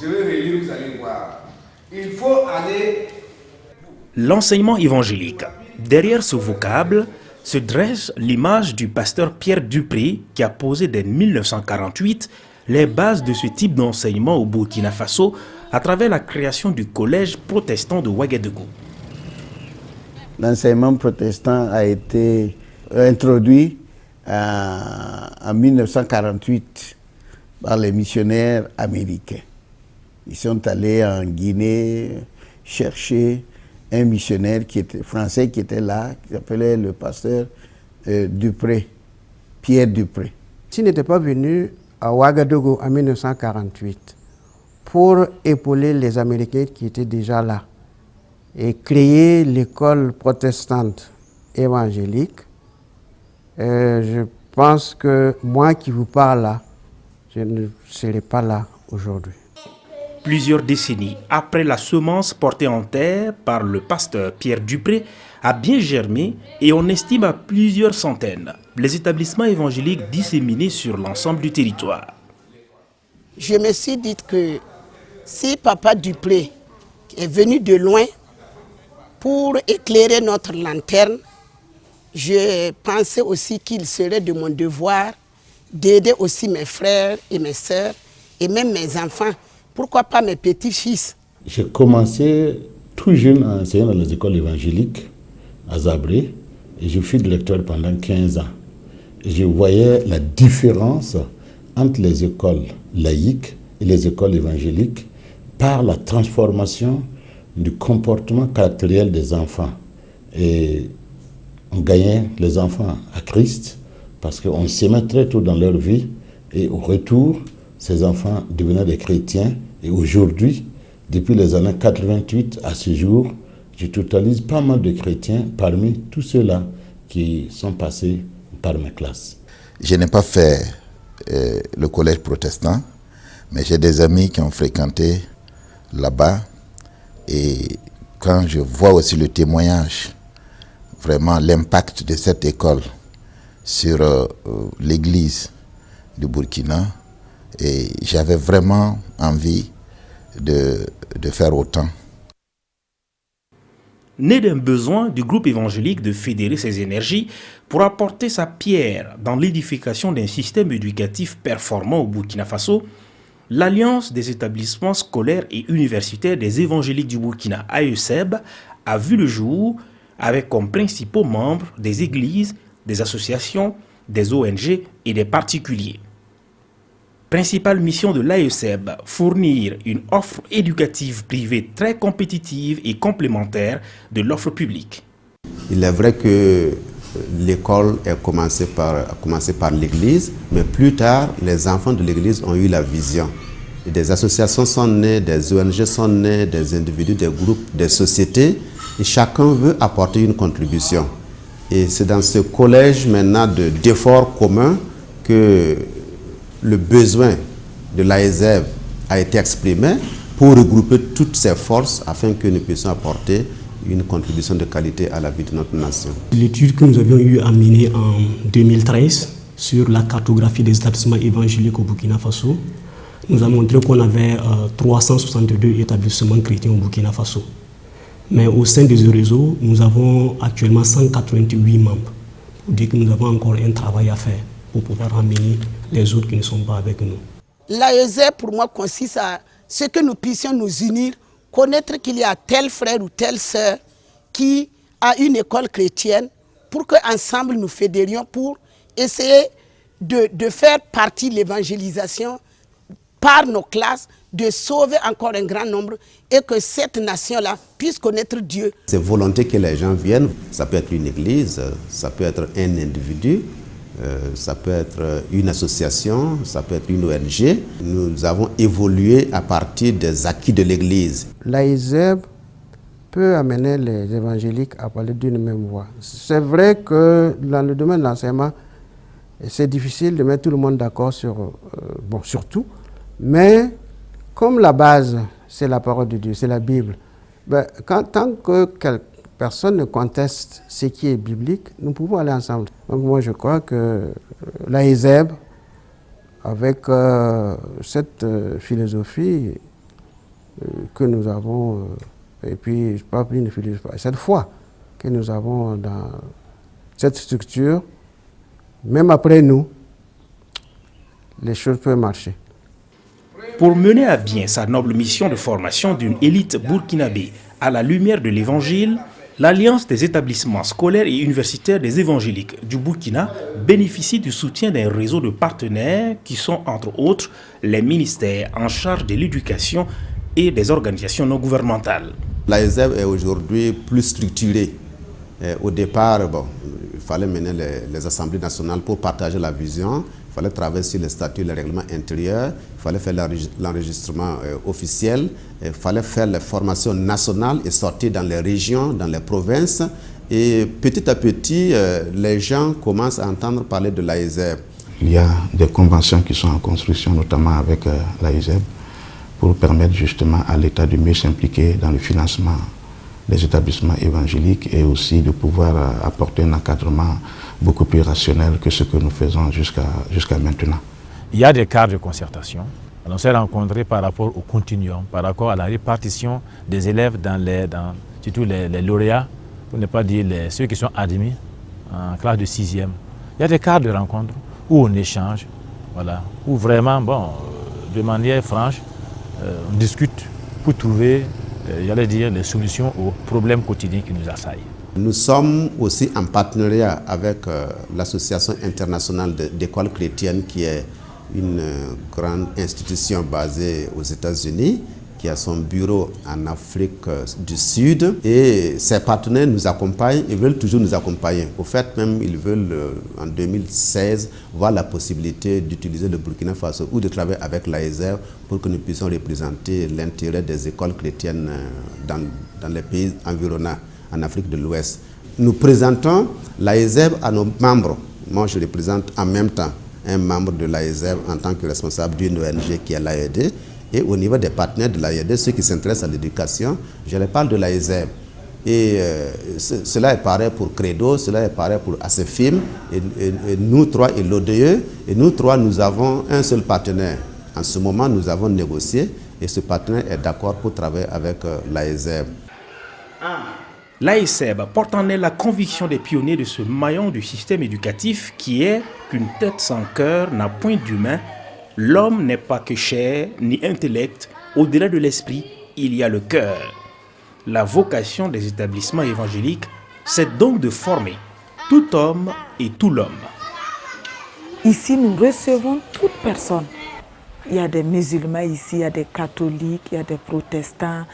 Je vais relire, vous allez voir. Il faut aller... L'enseignement évangélique. Derrière ce vocable se dresse l'image du pasteur Pierre Dupré qui a posé dès 1948 les bases de ce type d'enseignement au Burkina Faso à travers la création du collège protestant de Ouagadougou. L'enseignement protestant a été introduit en 1948 par les missionnaires américains. Ils sont allés en Guinée chercher un missionnaire français qui était là, qui s'appelait le pasteur Dupré, Pierre Dupré. S'il n'était pas venu à Ouagadougou en 1948 pour épauler les Américains qui étaient déjà là et créer l'école protestante évangélique, je pense que moi qui vous parle là, je ne serais pas là aujourd'hui. Plusieurs décennies après la semence portée en terre par le pasteur Pierre Dupré a bien germé et on estime à plusieurs centaines les établissements évangéliques disséminés sur l'ensemble du territoire. Je me suis dit que si Papa Dupré est venu de loin pour éclairer notre lanterne, je pensais aussi qu'il serait de mon devoir d'aider aussi mes frères et mes sœurs et même mes enfants. Pourquoi pas mes petits-fils? J'ai commencé tout jeune à enseigner dans les écoles évangéliques à Zabré et je fus directeur pendant 15 ans. Et je voyais la différence entre les écoles laïques et les écoles évangéliques par la transformation du comportement caractériel des enfants. Et on gagnait les enfants à Christ parce qu'on s'aimait très tôt dans leur vie et au retour, ces enfants devenaient des chrétiens. Et aujourd'hui, depuis les années 88 à ce jour, je totalise pas mal de chrétiens parmi tous ceux-là qui sont passés par mes classes. Je n'ai pas fait le collège protestant, mais j'ai des amis qui ont fréquenté là-bas. Et quand je vois aussi le témoignage, vraiment l'impact de cette école sur l'église du Burkina, et j'avais vraiment envie de faire autant. Né d'un besoin du groupe évangélique de fédérer ses énergies pour apporter sa pierre dans l'édification d'un système éducatif performant au Burkina Faso, l'Alliance des établissements scolaires et universitaires des évangéliques du Burkina, AESEB, a vu le jour avec comme principaux membres des églises, des associations, des ONG et des particuliers. Principale mission de l'AESEB, fournir une offre éducative privée très compétitive et complémentaire de l'offre publique. Il est vrai que l'école a commencé par l'église, mais plus tard, les enfants de l'église ont eu la vision. Et des associations sont nées, des ONG sont nées, des individus, des groupes, des sociétés, et chacun veut apporter une contribution. Et c'est dans ce collège maintenant d'efforts communs que le besoin de l'AESEB a été exprimé pour regrouper toutes ces forces afin que nous puissions apporter une contribution de qualité à la vie de notre nation. L'étude que nous avions eu à mener en 2013 sur la cartographie des établissements évangéliques au Burkina Faso nous a montré qu'on avait 362 établissements chrétiens au Burkina Faso. Mais au sein de ce réseau, nous avons actuellement 188 membres. Pour dire que nous avons encore un travail à faire pour pouvoir amener les autres qui ne sont pas avec nous. L'AESEB pour moi consiste à ce que nous puissions nous unir, connaître qu'il y a tel frère ou telle sœur qui a une école chrétienne pour qu'ensemble nous fédérions pour essayer de faire partie de l'évangélisation par nos classes, de sauver encore un grand nombre et que cette nation-là puisse connaître Dieu. C'est volonté que les gens viennent, ça peut être une église, ça peut être un individu, ça peut être une association, ça peut être une ONG. Nous avons évolué à partir des acquis de l'église. L'AESEB peut amener les évangéliques à parler d'une même voix. C'est vrai que dans le domaine de l'enseignement, c'est difficile de mettre tout le monde d'accord sur tout. Mais comme la base, c'est la parole de Dieu, c'est la Bible, tant que personne ne conteste ce qui est biblique, nous pouvons aller ensemble. Donc moi je crois que l'AESEB, avec cette philosophie, que nous avons, et puis pas une philosophie, cette foi que nous avons dans cette structure, même après nous, les choses peuvent marcher. Pour mener à bien sa noble mission de formation d'une élite burkinabé à la lumière de l'Évangile, l'Alliance des établissements scolaires et universitaires des évangéliques du Burkina bénéficie du soutien d'un réseau de partenaires qui sont entre autres les ministères en charge de l'éducation et des organisations non gouvernementales. L'AESEB est aujourd'hui plus structurée. Au départ, il fallait mener les assemblées nationales pour partager la vision. Il fallait travailler sur les statuts, les règlements intérieurs. Il fallait faire l'enregistrement officiel. Il fallait faire les formations nationales et sortir dans les régions, dans les provinces. Et petit à petit, les gens commencent à entendre parler de l'AESEB. Il y a des conventions qui sont en construction, notamment avec l'AESEB, pour permettre justement à l'État de mieux s'impliquer dans le financement des établissements évangéliques et aussi de pouvoir apporter un encadrement beaucoup plus rationnel que ce que nous faisons jusqu'à maintenant. Il y a des cadres de concertation. On s'est rencontrés par rapport au continuum, par rapport à la répartition des élèves surtout les lauréats, pour ne pas dire ceux qui sont admis en classe de 6e. Il y a des cadres de rencontre où on échange, voilà, où vraiment, de manière franche, on discute pour trouver, j'allais dire, les solutions aux problèmes quotidiens qui nous assaillent. Nous sommes aussi en partenariat avec l'Association internationale d'écoles chrétiennes, qui est une grande institution basée aux États-Unis, qui a son bureau en Afrique du Sud. Et ces partenaires nous accompagnent et veulent toujours nous accompagner. Au fait, même, ils veulent, en 2016, voir la possibilité d'utiliser le Burkina Faso ou de travailler avec l'AESEB pour que nous puissions représenter l'intérêt des écoles chrétiennes dans les pays environnants, en Afrique de l'Ouest. Nous présentons l'AESEB à nos membres. Moi, je représente en même temps un membre de l'AESEB en tant que responsable d'une ONG qui est l'AED. Et au niveau des partenaires de l'AED, ceux qui s'intéressent à l'éducation, je les parle de l'AESEB. Et cela est pareil pour Credo, cela est pareil pour ASEFIM, et nous trois et l'ODE. Et nous trois, nous avons un seul partenaire. En ce moment, nous avons négocié et ce partenaire est d'accord pour travailler avec l'AESEB. L'AESEB porte en elle la conviction des pionniers de ce maillon du système éducatif qui est qu'une tête sans cœur n'a point d'humain. L'homme n'est pas que chair ni intellect. Au-delà de l'esprit, il y a le cœur. La vocation des établissements évangéliques, c'est donc de former tout homme et tout l'homme. Ici, nous recevons toute personne. Il y a des musulmans ici, il y a des catholiques, il y a des protestants.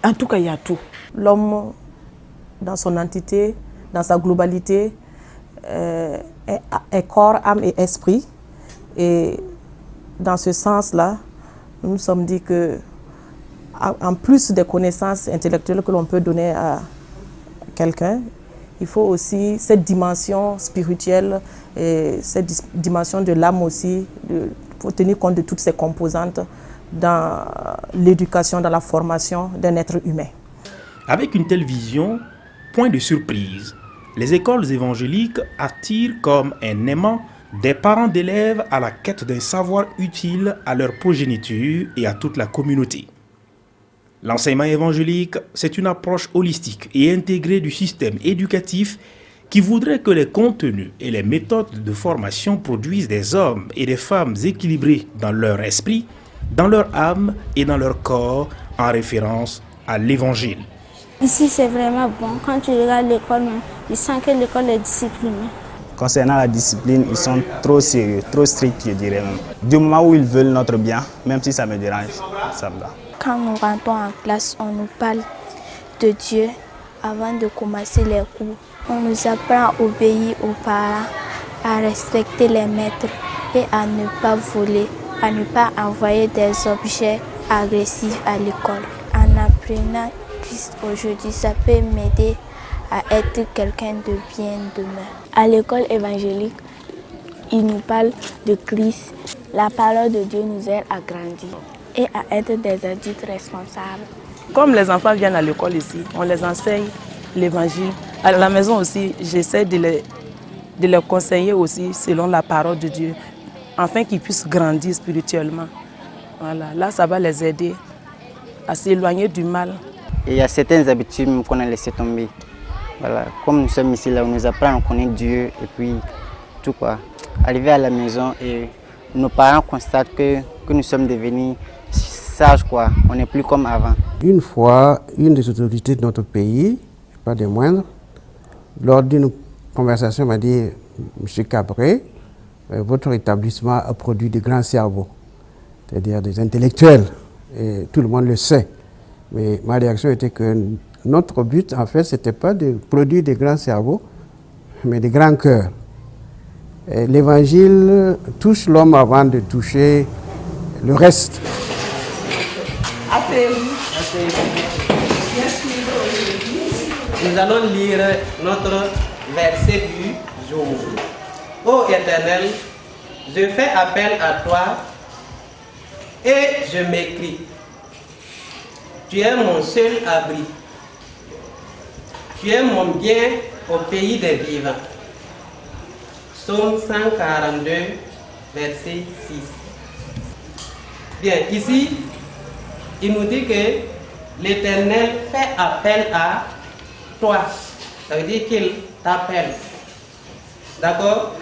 En tout cas, il y a tout. L'homme, dans son entité, dans sa globalité, est corps, âme et esprit. Et dans ce sens-là, nous nous sommes dit que, en plus des connaissances intellectuelles que l'on peut donner à quelqu'un, il faut aussi cette dimension spirituelle et cette dimension de l'âme aussi. Il faut tenir compte de toutes ces composantes dans l'éducation, dans la formation d'un être humain. Avec une telle vision, point de surprise, les écoles évangéliques attirent comme un aimant des parents d'élèves à la quête d'un savoir utile à leur progéniture et à toute la communauté. L'enseignement évangélique, c'est une approche holistique et intégrée du système éducatif qui voudrait que les contenus et les méthodes de formation produisent des hommes et des femmes équilibrés dans leur esprit, dans leur âme et dans leur corps, en référence à l'évangile. Ici, c'est vraiment bon. Quand tu regardes l'école, tu sens que l'école est disciplinée. Concernant la discipline, ils sont trop sérieux, trop stricts, je dirais même. Du moment où ils veulent notre bien, même si ça me dérange, ça me va. Quand nous rentrons en classe, on nous parle de Dieu avant de commencer les cours. On nous apprend à obéir aux parents, à respecter les maîtres et à ne pas voler, à ne pas envoyer des objets agressifs à l'école. En apprenant Christ aujourd'hui, ça peut m'aider à être quelqu'un de bien demain. À l'école évangélique, il nous parle de Christ. La parole de Dieu nous aide à grandir et à être des adultes responsables. Comme les enfants viennent à l'école ici, on les enseigne l'évangile. À la maison aussi, j'essaie de les conseiller aussi selon la parole de Dieu, afin qu'ils puissent grandir spirituellement. Voilà, là, ça va les aider à s'éloigner du mal. Et il y a certaines habitudes qu'on a laissées tomber. Voilà. Comme nous sommes ici, là, on nous apprend à connaître Dieu et puis tout quoi. Arriver à la maison et nos parents constatent que nous sommes devenus sages quoi. On n'est plus comme avant. Une fois, une des autorités de notre pays, pas des moindres, lors d'une conversation m'a dit « Monsieur Cabré, votre établissement a produit de grands cerveaux, c'est-à-dire des intellectuels, et tout le monde le sait. » Mais ma réaction était que notre but, en fait, ce n'était pas de produire des grands cerveaux, mais des grands cœurs. L'évangile touche l'homme avant de toucher le reste. Nous allons lire notre verset du jour. Ô Éternel, je fais appel à toi et je m'écris. Tu es mon seul abri. Tu es mon bien au pays des vivants. Psaume 142, verset 6. Bien, ici, il nous dit que l'Éternel fait appel à toi. Ça veut dire qu'il t'appelle. D'accord?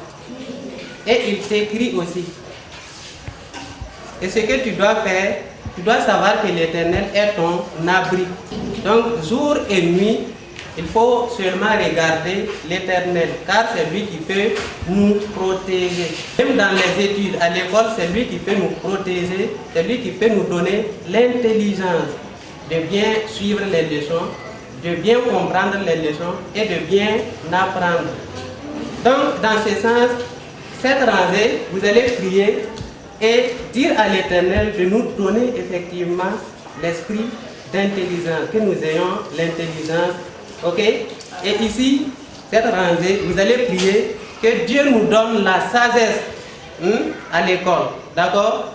Et il t'écrit aussi. Et ce que tu dois faire, tu dois savoir que l'Éternel est ton abri. Donc, jour et nuit, il faut seulement regarder l'Éternel, car c'est lui qui peut nous protéger. Même dans les études, à l'école, c'est lui qui peut nous protéger, c'est lui qui peut nous donner l'intelligence de bien suivre les leçons, de bien comprendre les leçons et de bien apprendre. Donc, dans ce sens, cette rangée, vous allez prier et dire à l'Éternel de nous donner effectivement l'esprit d'intelligence, que nous ayons l'intelligence. Ok? Et ici, cette rangée, vous allez prier que Dieu nous donne la sagesse à l'école. D'accord?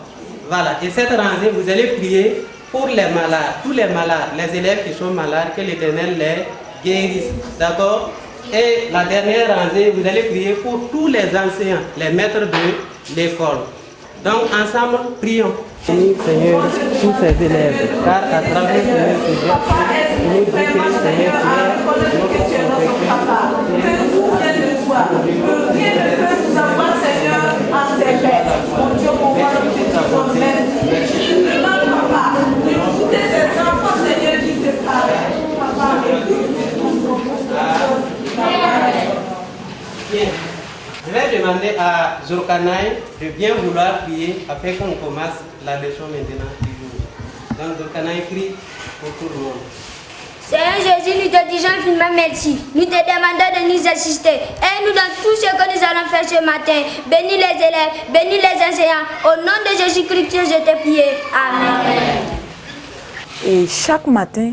Voilà. Et cette rangée, vous allez prier pour les malades, tous les malades, les élèves qui sont malades, que l'Éternel les guérisse. D'accord? Et la dernière rangée, vous allez prier pour tous les enseignants, les maîtres de l'école. Donc ensemble, prions. Seigneur, tous ces élèves, car à travers Seigneur, nous décrivons Seigneur, je vais demander à Zorkanaï de bien vouloir prier afin qu'on commence la leçon maintenant du jour. Donc Zorkanaï prie pour tout le monde. Seigneur Jésus, nous te disons infiniment merci. Nous te demandons de nous assister. Et nous dans tout ce que nous allons faire ce matin. Bénis les élèves, bénis les enseignants. Au nom de Jésus-Christ, je te prie. Amen. Et chaque matin,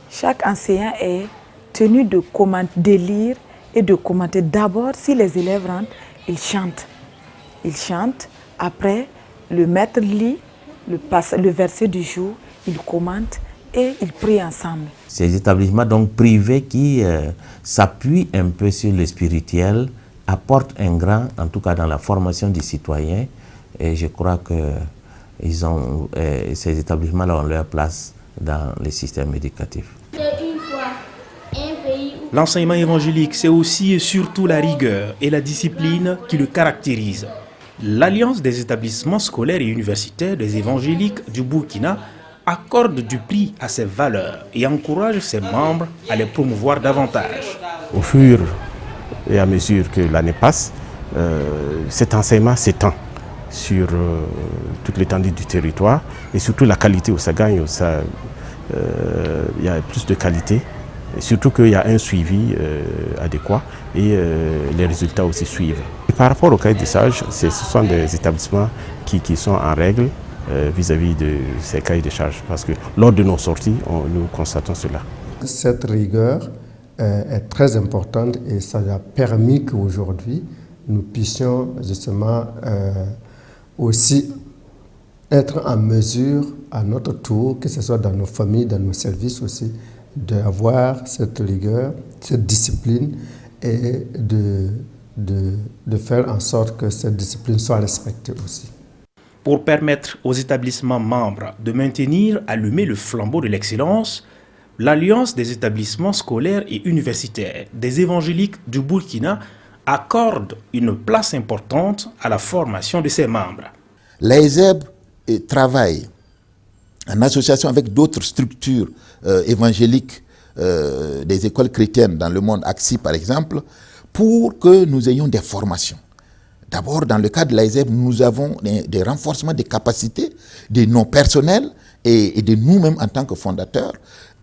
chaque enseignant est tenu de lire et de commenter. D'abord, si les élèves rentrent, ils chantent. Ils chantent. Après, le maître lit le verset du jour, il commente et ils prient ensemble. Ces établissements donc privés qui s'appuient un peu sur le spirituel apportent un grand, en tout cas dans la formation des citoyens. Et je crois que ces établissements-là ont leur place dans le système éducatif. L'enseignement évangélique, c'est aussi et surtout la rigueur et la discipline qui le caractérisent. L'Alliance des établissements scolaires et universitaires des évangéliques du Burkina accorde du prix à ces valeurs et encourage ses membres à les promouvoir davantage. Au fur et à mesure que l'année passe, cet enseignement s'étend sur toute l'étendue du territoire et surtout la qualité où ça gagne, il y a plus de qualité. Et surtout qu'il y a un suivi adéquat et les résultats aussi suivent. Et par rapport au cahier des sages, ce sont des établissements qui sont en règle vis-à-vis de ces cahiers de charges parce que lors de nos sorties, nous constatons cela. Cette rigueur est très importante et ça a permis qu'aujourd'hui, nous puissions justement aussi être en mesure à notre tour, que ce soit dans nos familles, dans nos services aussi, d'avoir cette rigueur, cette discipline et de faire en sorte que cette discipline soit respectée aussi. Pour permettre aux établissements membres de maintenir allumé le flambeau de l'excellence, l'Alliance des établissements scolaires et universitaires des évangéliques du Burkina accorde une place importante à la formation de ses membres. L'AESEB travaille en association avec d'autres structures évangéliques des écoles chrétiennes dans le monde, AXI par exemple, pour que nous ayons des formations. D'abord, dans le cadre de l'AESEB, nous avons des renforcements des capacités de nos personnels et de nous-mêmes en tant que fondateurs.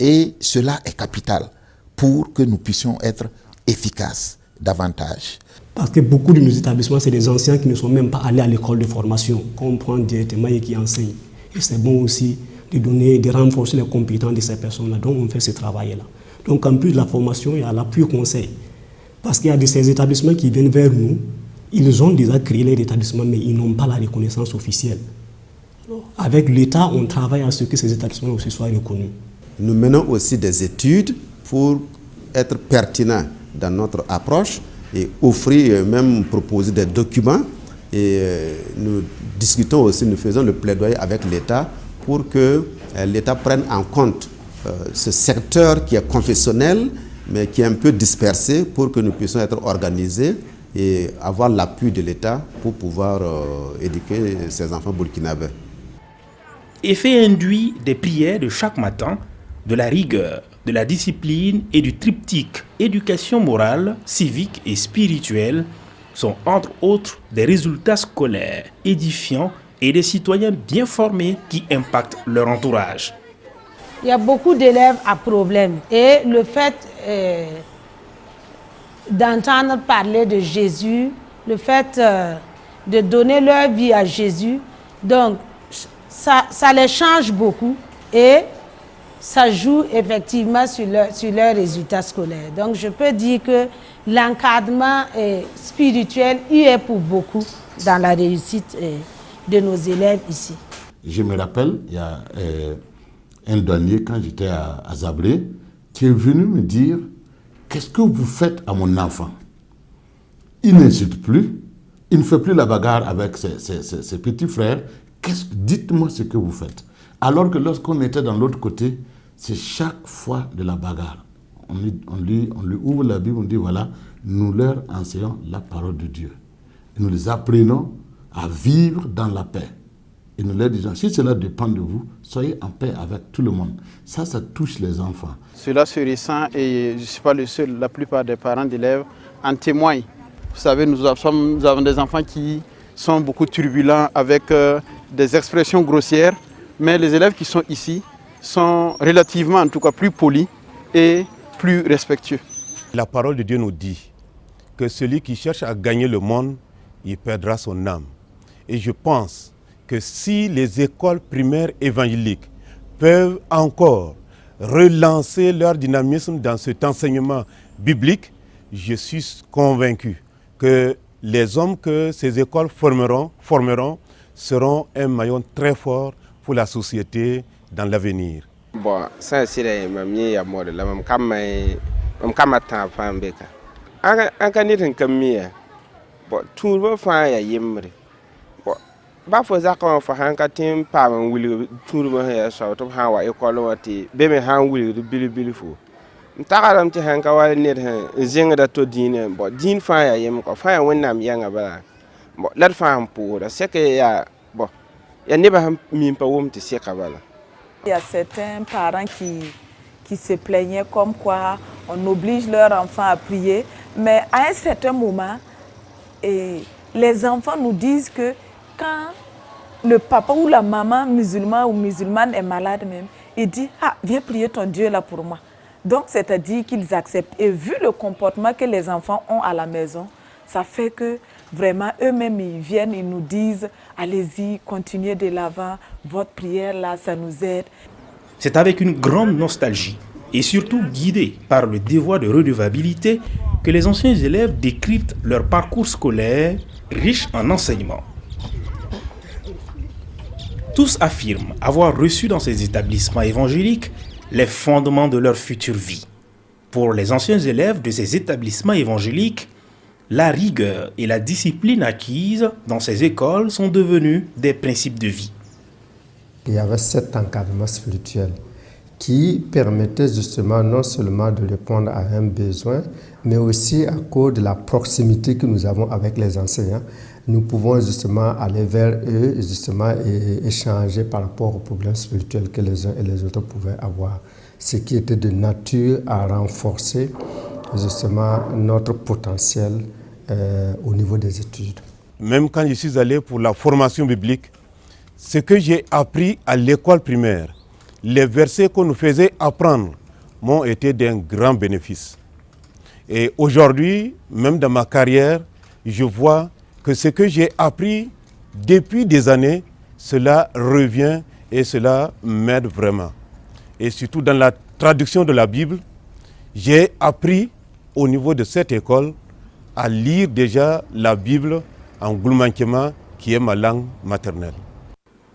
Et cela est capital pour que nous puissions être efficaces davantage. Parce que beaucoup de nos établissements, c'est des anciens qui ne sont même pas allés à l'école de formation, qu'on prend directement et qui enseignent. Et c'est bon aussi de renforcer les compétences de ces personnes-là. Donc on fait ce travail-là. Donc en plus de la formation, il y a l'appui conseil. Parce qu'il y a de ces établissements qui viennent vers nous, ils ont déjà créé les établissements, mais ils n'ont pas la reconnaissance officielle. Avec l'État, on travaille à ce que ces établissements aussi soient reconnus. Nous menons aussi des études pour être pertinents dans notre approche et offrir, même proposer des documents. Et nous discutons aussi, nous faisons le plaidoyer avec l'État pour que l'État prenne en compte ce secteur qui est confessionnel, mais qui est un peu dispersé, pour que nous puissions être organisés et avoir l'appui de l'État pour pouvoir éduquer ces enfants burkinabés. Effet induit des prières de chaque matin, de la rigueur, de la discipline et du triptyque éducation morale, civique et spirituelle sont entre autres des résultats scolaires édifiants et des citoyens bien formés qui impactent leur entourage. Il y a beaucoup d'élèves à problème et le fait d'entendre parler de Jésus, le fait de donner leur vie à Jésus, donc ça les change beaucoup et ça joue effectivement sur leurs résultats scolaires. Donc je peux dire que l'encadrement spirituel y est pour beaucoup dans la réussite de nos élèves ici. Je me rappelle, il y a un douanier, quand j'étais à Zabré, qui est venu me dire: qu'est-ce que vous faites à mon enfant? Il n'insulte plus, il ne fait plus la bagarre avec ses petits frères. Dites-moi ce que vous faites. Alors que lorsqu'on était dans l'autre côté, c'est chaque fois de la bagarre. On lui ouvre la Bible, on dit voilà, nous leur enseignons la parole de Dieu. Et nous les apprenons à vivre dans la paix. Et nous leur disons, si cela dépend de vous, soyez en paix avec tout le monde. Ça touche les enfants. Cela se ressent et je ne suis pas le seul. La plupart des parents d'élèves en témoignent. Vous savez, nous avons des enfants qui sont beaucoup turbulents avec des expressions grossières, mais les élèves qui sont ici sont relativement, en tout cas, plus polis et plus respectueux. La parole de Dieu nous dit que celui qui cherche à gagner le monde, il perdra son âme. Et je pense que si les écoles primaires évangéliques peuvent encore relancer leur dynamisme dans cet enseignement biblique, je suis convaincu que les hommes que ces écoles formeront seront un maillon très fort pour la société dans l'avenir. Bon, ça c'est ma mie à moi, la même comme temps femme beka. En canidien comme mie, bon, tout le faire ya yimri. Bon, ba fo zakon fa hankatin pa man wuli tout le monde ya so to ha wa école wati be me han wuli bili fo. Ntakaram ti hanka wala net han zinga da to dine, bon, din fa ya yim ko fa ya wonnam yanga bala. Bon, la femme pour c'est que ya bon, ya ne ba mi pa wom ti se kabala. Il y a certains parents qui se plaignaient comme quoi on oblige leurs enfants à prier. Mais à un certain moment, les enfants nous disent que quand le papa ou la maman musulman ou musulmane est malade même, il dit « Ah, viens prier ton Dieu là pour moi ». Donc c'est-à-dire qu'ils acceptent. Et vu le comportement que les enfants ont à la maison, ça fait que vraiment eux-mêmes ils viennent, ils nous disent « Allez-y, continuez de l'avant, votre prière là, ça nous aide ». C'est avec une grande nostalgie et surtout guidés par le devoir de redevabilité que les anciens élèves décryptent leur parcours scolaire riche en enseignements. Tous affirment avoir reçu dans ces établissements évangéliques les fondements de leur future vie. Pour les anciens élèves de ces établissements évangéliques, La rigueur et la discipline acquises dans ces écoles sont devenues des principes de vie. Il y avait cet encadrement spirituel qui permettait justement non seulement de répondre à un besoin, mais aussi à cause de la proximité que nous avons avec les enseignants, nous pouvons justement aller vers eux justement et échanger par rapport aux problèmes spirituels que les uns et les autres pouvaient avoir, ce qui était de nature à renforcer justement notre potentiel au niveau des études. Même quand je suis allé pour la formation biblique, ce que j'ai appris à l'école primaire, les versets qu'on nous faisait apprendre m'ont été d'un grand bénéfice. Et aujourd'hui, même dans ma carrière, je vois que ce que j'ai appris depuis des années, cela revient et cela m'aide vraiment. Et surtout dans la traduction de la Bible, j'ai appris au niveau de cette école à lire déjà la Bible en Gouloumankema, qui est ma langue maternelle.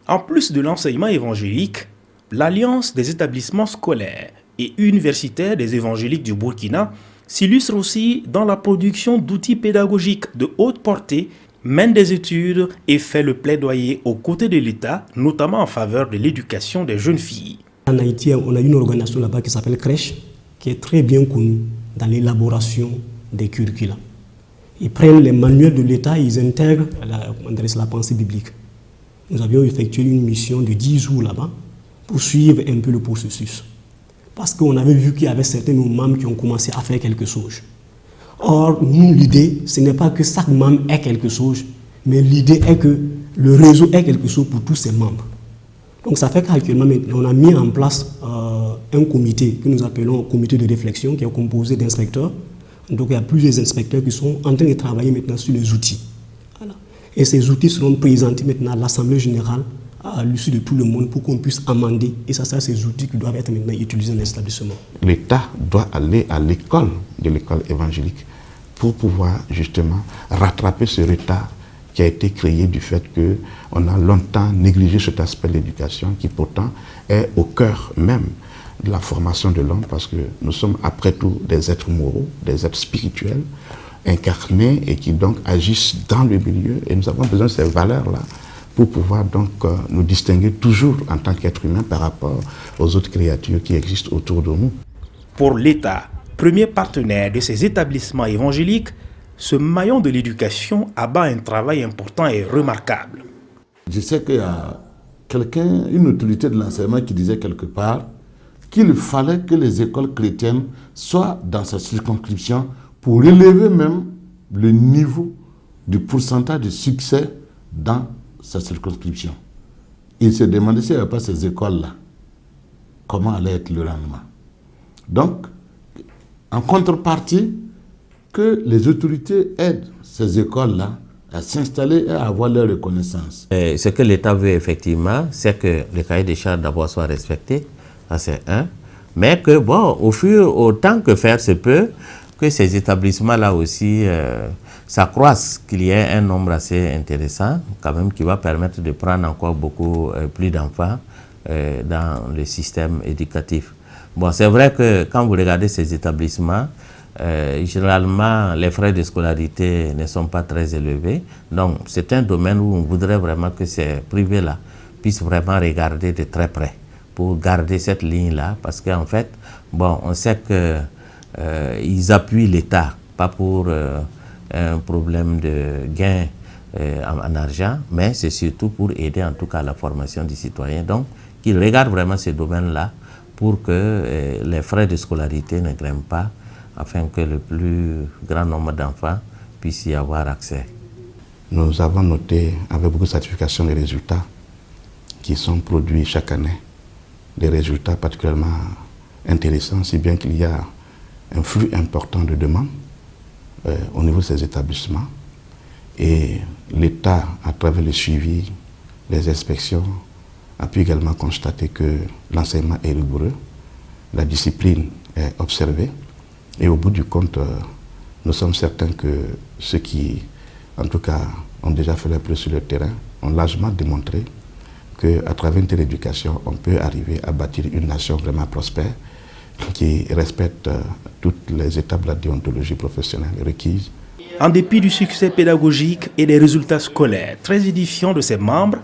En plus de l'enseignement évangélique, l'Alliance des établissements scolaires et universitaires des évangéliques du Burkina s'illustre aussi dans la production d'outils pédagogiques de haute portée, mène des études et fait le plaidoyer aux côtés de l'État, notamment en faveur de l'éducation des jeunes filles. En Haïti, on a une organisation là-bas qui s'appelle Crèche, qui est très bien connue dans l'élaboration des curricula. Ils prennent les manuels de l'État et ils intègrent la pensée biblique. Nous avions effectué une mission de 10 jours là-bas pour suivre un peu le processus. Parce qu'on avait vu qu'il y avait certains de nos membres qui ont commencé à faire quelque chose. Or, nous, l'idée, ce n'est pas que chaque membre ait quelque chose, mais l'idée est que le réseau ait quelque chose pour tous ses membres. Donc ça fait qu'actuellement, on a mis en place un comité que nous appelons comité de réflexion qui est composé d'inspecteurs. Donc il y a plusieurs inspecteurs qui sont en train de travailler maintenant sur les outils. Voilà. Et ces outils seront présentés maintenant à l'Assemblée générale à l'issue de tout le monde pour qu'on puisse amender. Et ça sera ces outils qui doivent être maintenant utilisés dans l'établissement. L'État doit aller à l'école de l'école évangélique pour pouvoir justement rattraper ce retard qui a été créé du fait qu'on a longtemps négligé cet aspect de l'éducation qui pourtant est au cœur même de la formation de l'homme, parce que nous sommes après tout des êtres moraux, des êtres spirituels, incarnés et qui donc agissent dans le milieu, et nous avons besoin de ces valeurs-là pour pouvoir donc nous distinguer toujours en tant qu'êtres humains par rapport aux autres créatures qui existent autour de nous. Pour l'État, premier partenaire de ces établissements évangéliques, ce maillon de l'éducation abat un travail important et remarquable. Je sais qu'il y a quelqu'un, une autorité de l'enseignement qui disait quelque part qu'il fallait que les écoles chrétiennes soient dans sa circonscription pour relever même le niveau du pourcentage de succès dans sa circonscription. Il se demandait s'il n'y avait pas ces écoles-là, comment allait être le rendement. Donc, en contrepartie, que les autorités aident ces écoles-là à s'installer et à avoir leur reconnaissance. Ce que l'État veut effectivement, c'est que le cahier des charges d'abord soit respecté, ça c'est un, mais que bon, autant que faire se peut, que ces établissements-là aussi s'accroissent, qu'il y ait un nombre assez intéressant, quand même, qui va permettre de prendre encore beaucoup plus d'enfants dans le système éducatif. Bon, c'est vrai que quand vous regardez ces établissements, généralement, les frais de scolarité ne sont pas très élevés. Donc, c'est un domaine où on voudrait vraiment que ces privés-là puissent vraiment regarder de très près pour garder cette ligne-là. Parce qu'en fait, bon, on sait qu'ils appuient l'État, pas pour un problème de gain en argent, mais c'est surtout pour aider en tout cas à la formation des citoyens. Donc, qu'ils regardent vraiment ces domaines-là pour que les frais de scolarité ne grimpent pas, afin que le plus grand nombre d'enfants puissent y avoir accès. Nous avons noté avec beaucoup de satisfaction les résultats qui sont produits chaque année. Des résultats particulièrement intéressants, si bien qu'il y a un flux important de demandes au niveau de ces établissements. Et l'État, à travers le suivi, les inspections, a pu également constater que l'enseignement est rigoureux, la discipline est observée. Et au bout du compte, nous sommes certains que ceux qui, en tout cas, ont déjà fait leur preuve sur le terrain, ont largement démontré qu'à travers une telle éducation, on peut arriver à bâtir une nation vraiment prospère, qui respecte toutes les étapes de la déontologie professionnelle requises. En dépit du succès pédagogique et des résultats scolaires très édifiants de ses membres,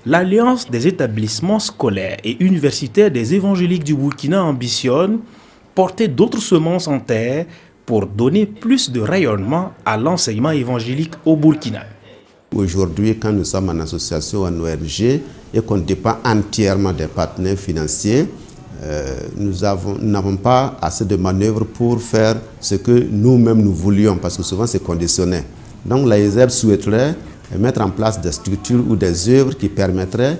l'Alliance des établissements scolaires et universitaires des évangéliques du Burkina ambitionne porter d'autres semences en terre pour donner plus de rayonnement à l'enseignement évangélique au Burkina. Aujourd'hui, quand nous sommes en association, en ONG, et qu'on dépend entièrement des partenaires financiers, nous n'avons pas assez de manœuvres pour faire ce que nous-mêmes nous voulions, parce que souvent c'est conditionné. Donc l'AESEB souhaiterait mettre en place des structures ou des œuvres qui permettraient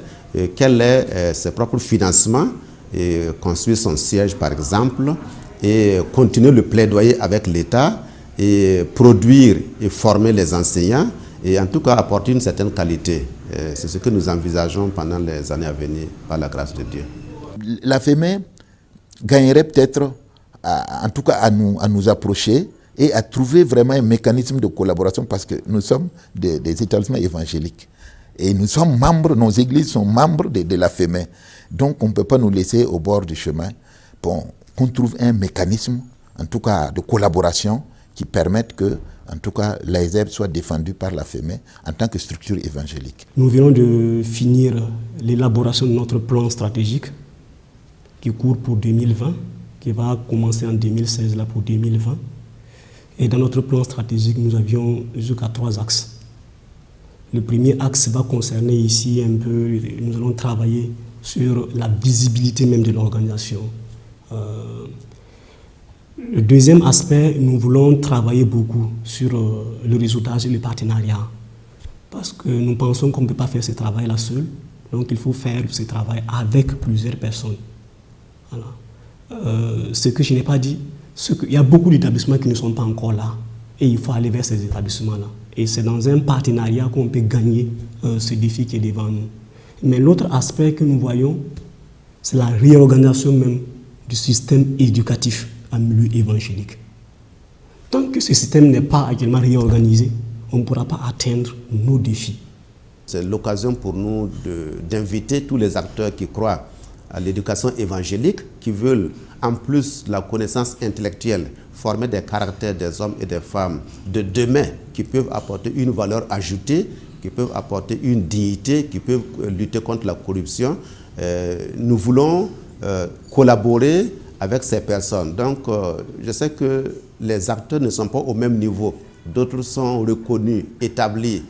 qu'elle ait ses propres financements, et construire son siège par exemple, et continuer le plaidoyer avec l'État, et produire et former les enseignants, et en tout cas apporter une certaine qualité. C'est ce que nous envisageons pendant les années à venir, par la grâce de Dieu. La FEME gagnerait peut-être, en tout cas, à nous approcher et à trouver vraiment un mécanisme de collaboration, parce que nous sommes des établissements évangéliques. Et nous sommes membres, nos églises sont membres de la FEME. Donc on ne peut pas nous laisser au bord du chemin. Bon, qu'on trouve un mécanisme, en tout cas de collaboration, qui permette que, en tout cas, l'AESEB soit défendue par la FEME en tant que structure évangélique. Nous venons de finir l'élaboration de notre plan stratégique qui court pour 2020, qui va commencer en 2016 là pour 2020. Et dans notre plan stratégique, nous avions jusqu'à 3 axes. Le premier axe va concerner ici un peu, nous allons travailler sur la visibilité même de l'organisation. Le deuxième aspect, nous voulons travailler beaucoup sur le réseautage et le partenariat. Parce que nous pensons qu'on ne peut pas faire ce travail-là seul. Donc il faut faire ce travail avec plusieurs personnes. Voilà. Ce que je n'ai pas dit, il y a beaucoup d'établissements qui ne sont pas encore là. Et il faut aller vers ces établissements-là. Et c'est dans un partenariat qu'on peut gagner ce défi qui est devant nous. Mais l'autre aspect que nous voyons, c'est la réorganisation même du système éducatif en milieu évangélique. Tant que ce système n'est pas actuellement réorganisé, on ne pourra pas atteindre nos défis. C'est l'occasion pour nous d'inviter tous les acteurs qui croient à l'éducation évangélique, qui veulent, en plus de la connaissance intellectuelle, former des caractères des hommes et des femmes de demain qui peuvent apporter une valeur ajoutée, qui peuvent apporter une dignité, qui peuvent lutter contre la corruption. Nous voulons collaborer avec ces personnes. Donc, je sais que les acteurs ne sont pas au même niveau. D'autres sont reconnus, établis,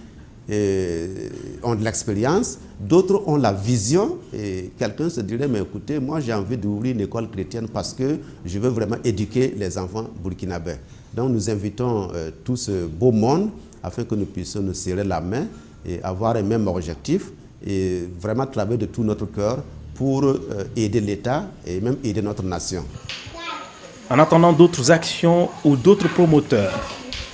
ont de l'expérience. D'autres ont la vision. Et quelqu'un se dirait, mais écoutez, moi j'ai envie d'ouvrir une école chrétienne parce que je veux vraiment éduquer les enfants burkinabés. Donc nous invitons tout ce beau monde afin que nous puissions nous serrer la main et avoir un même objectif et vraiment travailler de tout notre cœur pour aider l'État et même aider notre nation. En attendant d'autres actions ou d'autres promoteurs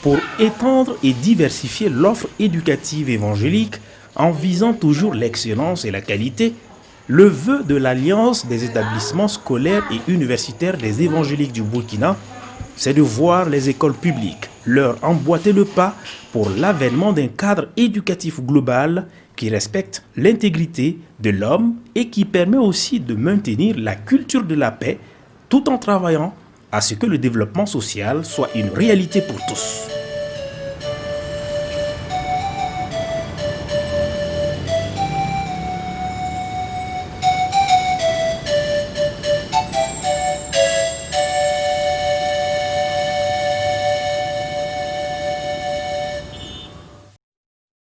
pour étendre et diversifier l'offre éducative évangélique en visant toujours l'excellence et la qualité, le vœu de l'Alliance des établissements scolaires et universitaires des évangéliques du Burkina, c'est de voir les écoles publiques leur emboîter le pas pour l'avènement d'un cadre éducatif global qui respecte l'intégrité de l'homme et qui permet aussi de maintenir la culture de la paix tout en travaillant à ce que le développement social soit une réalité pour tous.